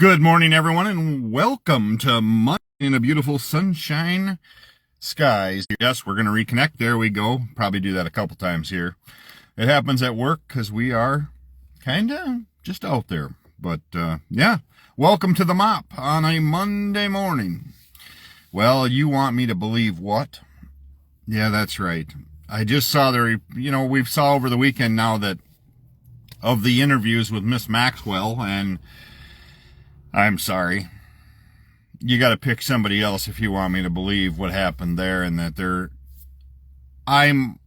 Good morning, everyone, and welcome to Monday in a beautiful sunshine skies. Yes, we're going to reconnect. There we go. Probably do that a couple times here. It happens at work because we are kind of just out there. But, yeah, welcome to the mop on a Monday morning. Well, you want me to believe what? Yeah, that's right. I just saw we saw over the weekend now that of the interviews with Miss Maxwell, and I'm sorry. You got to pick somebody else if you want me to believe what happened there, and that I'm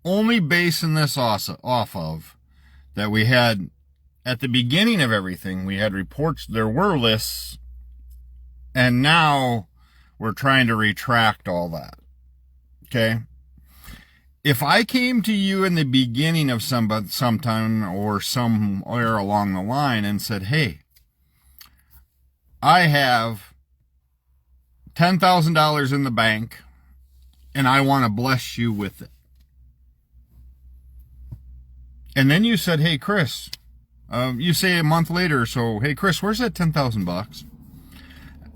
only basing this off of that we had at the beginning of everything, we had reports, there were lists, and now we're trying to retract all that. Okay? If I came to you in the beginning of sometime or somewhere along the line and said, hey, I have $10,000 in the bank, and I want to bless you with it. And then you said, hey, Chris, you say a month later or so, hey, Chris, where's that $10,000?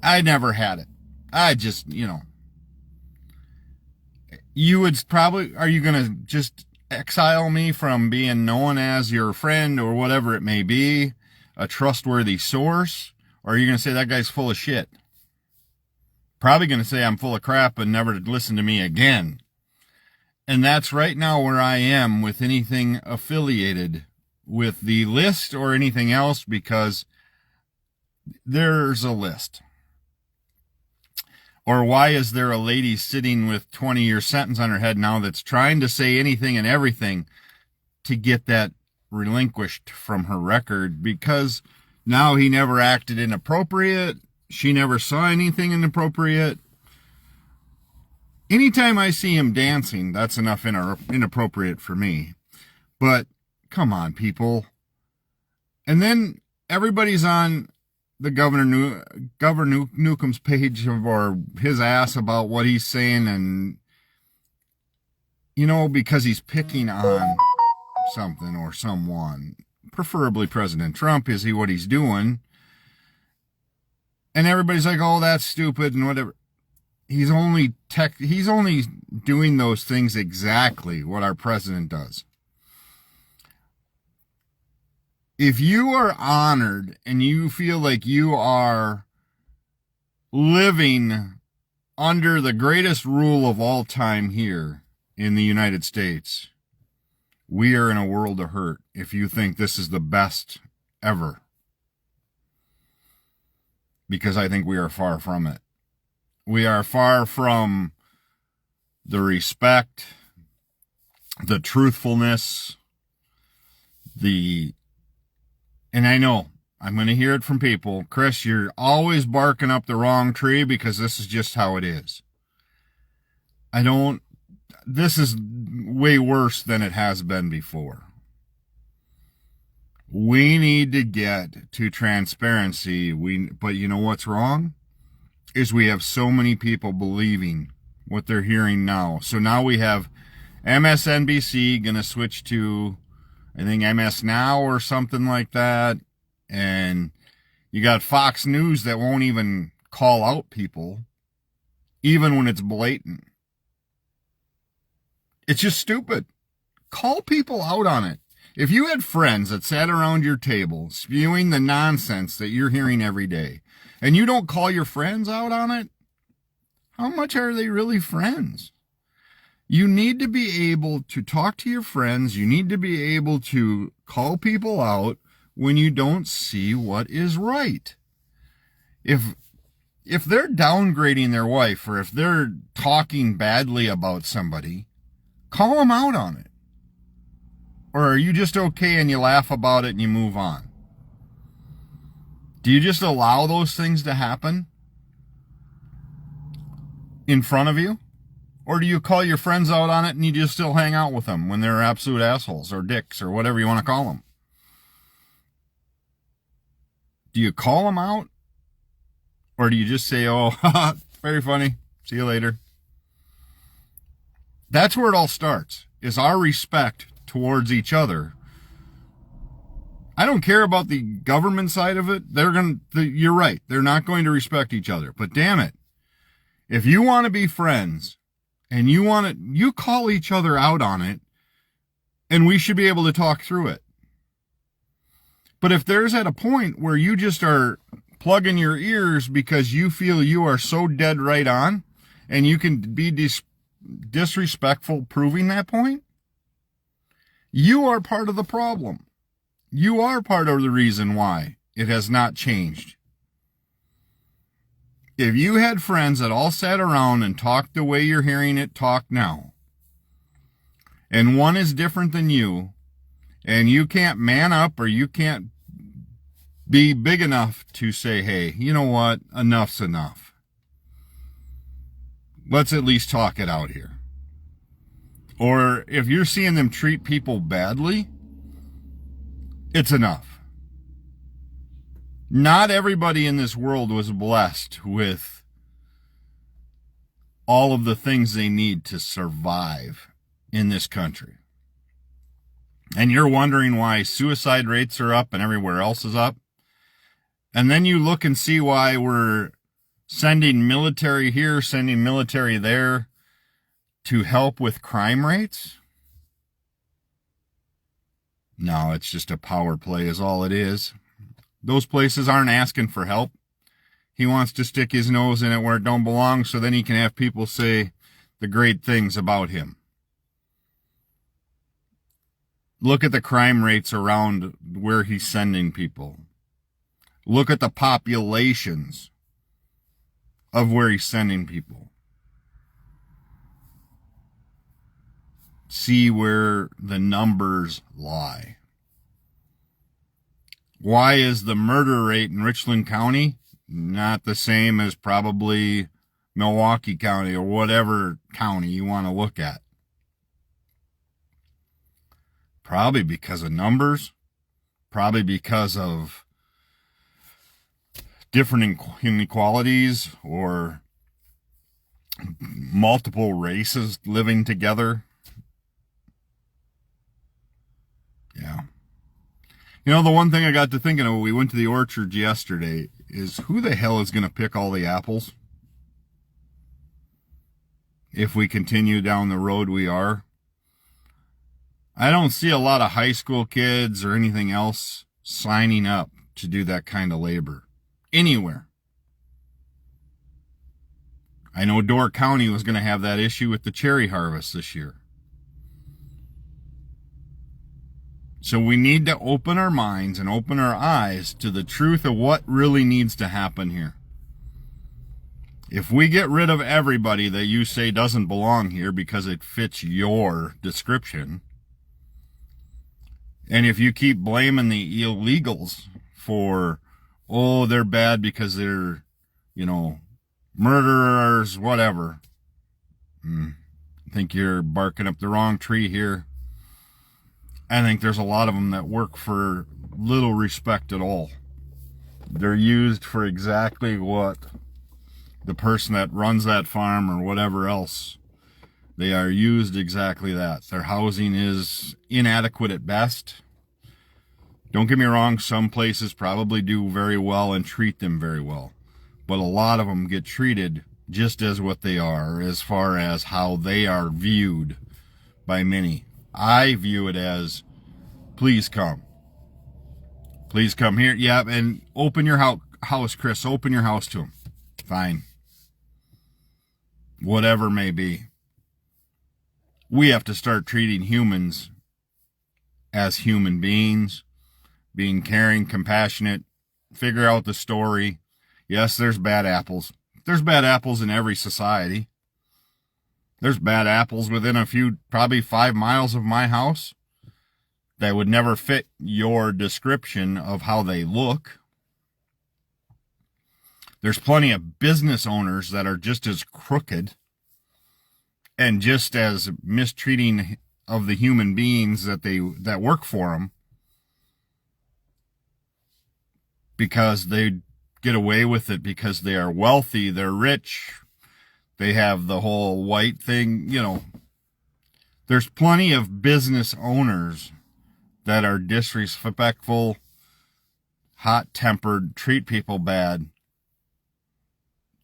I never had it. I just, you would probably, are you going to just exile me from being known as your friend or whatever it may be, a trustworthy source? Or are you going to say that guy's full of shit? Probably going to say I'm full of crap and never listen to me again. And that's right now where I am with anything affiliated with the list or anything else, because there's a list. Or why is there a lady sitting with 20-year sentence on her head now that's trying to say anything and everything to get that relinquished from her record? Because now he never acted inappropriate. She never saw anything inappropriate. Anytime I see him dancing, that's enough inappropriate for me. But come on, people. And then everybody's on the Governor Newcom's page or his ass about what he's saying, and because he's picking on something or someone. Preferably President Trump, is he what he's doing? And everybody's like, oh, that's stupid and whatever. He's only doing those things exactly what our president does. If you are honored and you feel like you are living under the greatest rule of all time here in the United States, we are in a world of hurt if you think this is the best ever. Because I think we are far from it. We are far from the respect, the truthfulness, and I know I'm going to hear it from people, Chris, you're always barking up the wrong tree because this is just how it is. This is way worse than it has been before. We need to get to transparency. But you know what's wrong? Is we have so many people believing what they're hearing now. So now we have MSNBC going to switch to, I think, MS Now or something like that. And you got Fox News that won't even call out people, even when it's blatant. It's just stupid. Call people out on it. If you had friends that sat around your table spewing the nonsense that you're hearing every day, and you don't call your friends out on it, how much are they really friends? You need to be able to talk to your friends. You need to be able to call people out when you don't see what is right. If they're downgrading their wife, or if they're talking badly about somebody, call them out on it. Or are you just okay and you laugh about it and you move on? Do you just allow those things to happen in front of you? Or do you call your friends out on it and you just still hang out with them when they're absolute assholes or dicks or whatever you want to call them? Do you call them out? Or do you just say, oh, very funny, see you later? That's where it all starts, is our respect towards each other I don't care about the government side of it. You're right. They're not going to respect each other. But damn it. If you want to be friends and you call each other out on it, and we should be able to talk through it. But if there's at a point where you just are plugging your ears because you feel you are so dead right on, and you can be disrespectful proving that point, you are part of the problem. You are part of the reason why it has not changed. If you had friends that all sat around and talked the way you're hearing it talk now, and one is different than you, and you can't man up or you can't be big enough to say, hey, you know what, enough's enough. Let's at least talk it out here. Or if you're seeing them treat people badly, it's enough. Not everybody in this world was blessed with all of the things they need to survive in this country. And you're wondering why suicide rates are up and everywhere else is up. And then you look and see why we're sending military here, sending military there to help with crime rates. No, it's just a power play is all it is. Those places aren't asking for help. He wants to stick his nose in it where it don't belong so then he can have people say the great things about him. Look at the crime rates around where he's sending people. Look at the populations of where he's sending people. See where the numbers lie. Why is the murder rate in Richland County not the same as probably Milwaukee County or whatever county you want to look at? Probably because of numbers. Probably because of different inequalities or multiple races living together. Yeah. You know, the one thing I got to thinking of, we went to the orchard yesterday, is who the hell is going to pick all the apples? If we continue down the road we are. I don't see a lot of high school kids or anything else signing up to do that kind of labor anywhere. I know Door County was going to have that issue with the cherry harvest this year. So we need to open our minds and open our eyes to the truth of what really needs to happen here. If we get rid of everybody that you say doesn't belong here because it fits your description, and if you keep blaming the illegals for, oh, they're bad because they're, murderers, whatever, I think you're barking up the wrong tree here. I think there's a lot of them that work for little respect at all. They're used for exactly what the person that runs that farm or whatever else, they are used exactly that. Their housing is inadequate at best. Don't get me wrong, some places probably do very well and treat them very well. But a lot of them get treated just as what they are, as far as how they are viewed by many. I view it as, please come. Please come here. Yeah, and open your house, Chris. Open your house to them. Fine. Whatever may be. We have to start treating humans as human beings, being caring, compassionate, figure out the story. Yes, there's bad apples. There's bad apples in every society. There's bad apples within a few, probably 5 miles of my house that would never fit your description of how they look. There's plenty of business owners that are just as crooked and just as mistreating of the human beings that work for them, because they get away with it because they are wealthy, they're rich, they have the whole white thing, There's plenty of business owners that are disrespectful hot-tempered, treat people bad,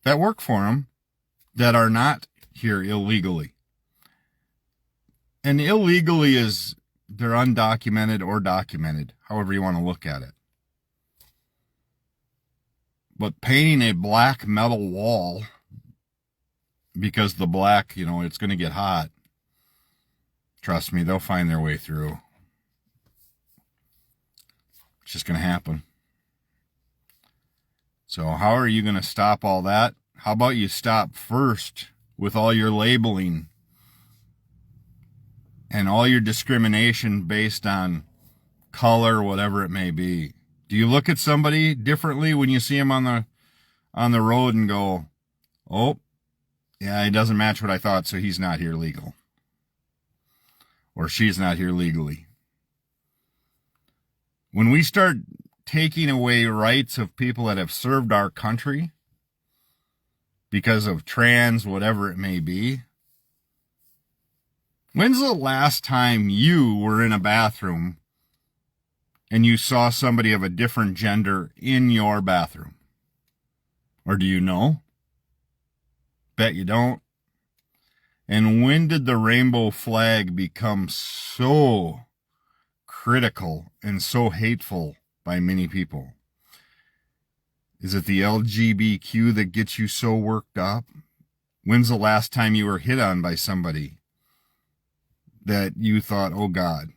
that work for them, that are not here illegally. And illegally is they're undocumented or documented, however you want to look at it. But painting a black metal wall because the black, it's going to get hot, trust me, they'll find their way through. It's just going to happen. So how are you going to stop all that? How about you stop first with all your labeling and all your discrimination based on color, whatever it may be? Do you look at somebody differently when you see them on the road and go, oh, yeah, he doesn't match what I thought, so he's not here legal, or she's not here legally? When we start taking away rights of people that have served our country because of trans, whatever it may be, when's the last time you were in a bathroom and you saw somebody of a different gender in your bathroom? Or do you know? Bet you don't. And when did the rainbow flag become so critical and so hateful by many people? Is it the LGBTQ that gets you so worked up? When's the last time you were hit on by somebody that you thought, oh God,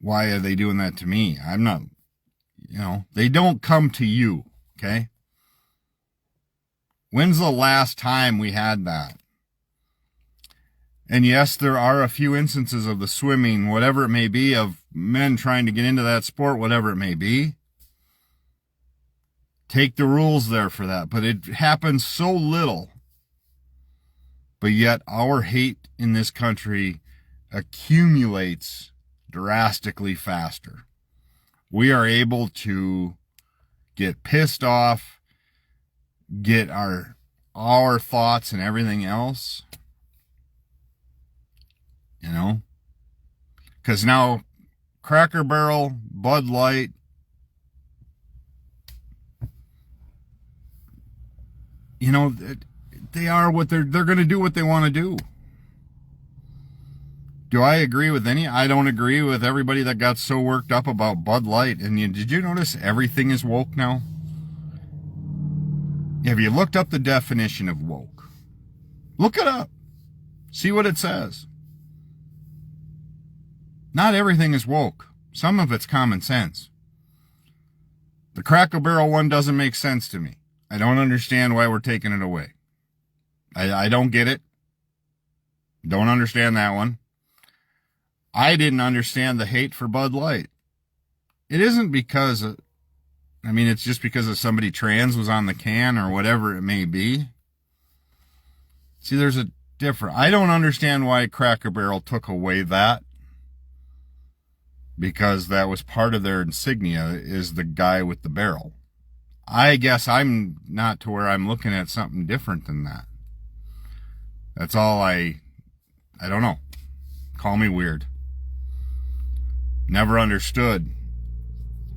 why are they doing that to me? I'm not, they don't come to you, okay? When's the last time we had that? And yes, there are a few instances of the swimming, whatever it may be, of men trying to get into that sport, whatever it may be. Take the rules there for that. But it happens so little. But yet our hate in this country accumulates drastically faster. We are able to get pissed off, get our thoughts and everything else, because now Cracker Barrel, Bud Light, they are what they're going to do what they want to do. Do I agree with any? I don't agree with everybody that got so worked up about Bud Light. And did you notice everything is woke now? Have you looked up the definition of woke? Look it up. See what it says. Not everything is woke. Some of it's common sense. The Cracker Barrel one doesn't make sense to me. I don't understand why we're taking it away. I don't get it. Don't understand that one. I didn't understand the hate for Bud Light. It isn't because, it's just because of somebody trans was on the can or whatever it may be. See, there's a difference. I don't understand why Cracker Barrel took away that, because that was part of their insignia, is the guy with the barrel. I guess I'm not to where I'm looking at something different than that. That's all I don't know. Call me weird. Never understood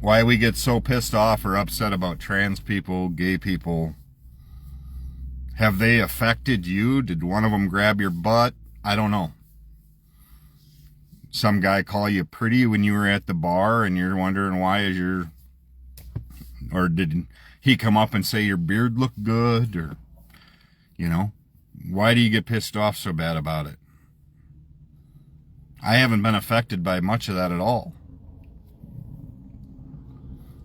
why we get so pissed off or upset about trans people, gay people. Have they affected you? Did one of them grab your butt? I don't know. Some guy call you pretty when you were at the bar and you're wondering why or did he come up and say your beard looked good? Or, why do you get pissed off so bad about it? I haven't been affected by much of that at all.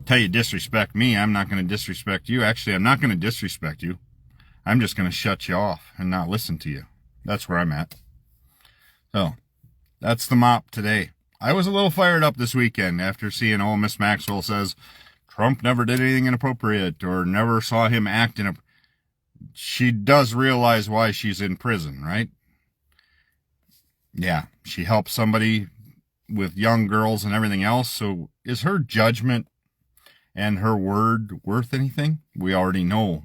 Tell you disrespect me, I'm not going to disrespect you. Actually, I'm not going to disrespect you. I'm just going to shut you off and not listen to you. That's where I'm at. So, that's the mop today. I was a little fired up this weekend after seeing Miss Maxwell says Trump never did anything inappropriate or never saw him act in a... She does realize why she's in prison, right? Yeah, she helped somebody with young girls and everything else. So is her judgment and her word worth anything? We already know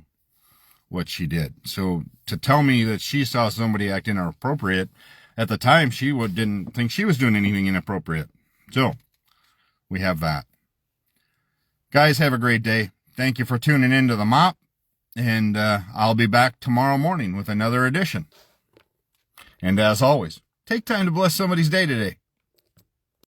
what she did. So to tell me that she saw somebody act inappropriate, at the time she didn't think she was doing anything inappropriate. So we have that. Guys, have a great day. Thank you for tuning in to the Mop, and I'll be back tomorrow morning with another edition. And as always, take time to bless somebody's day today.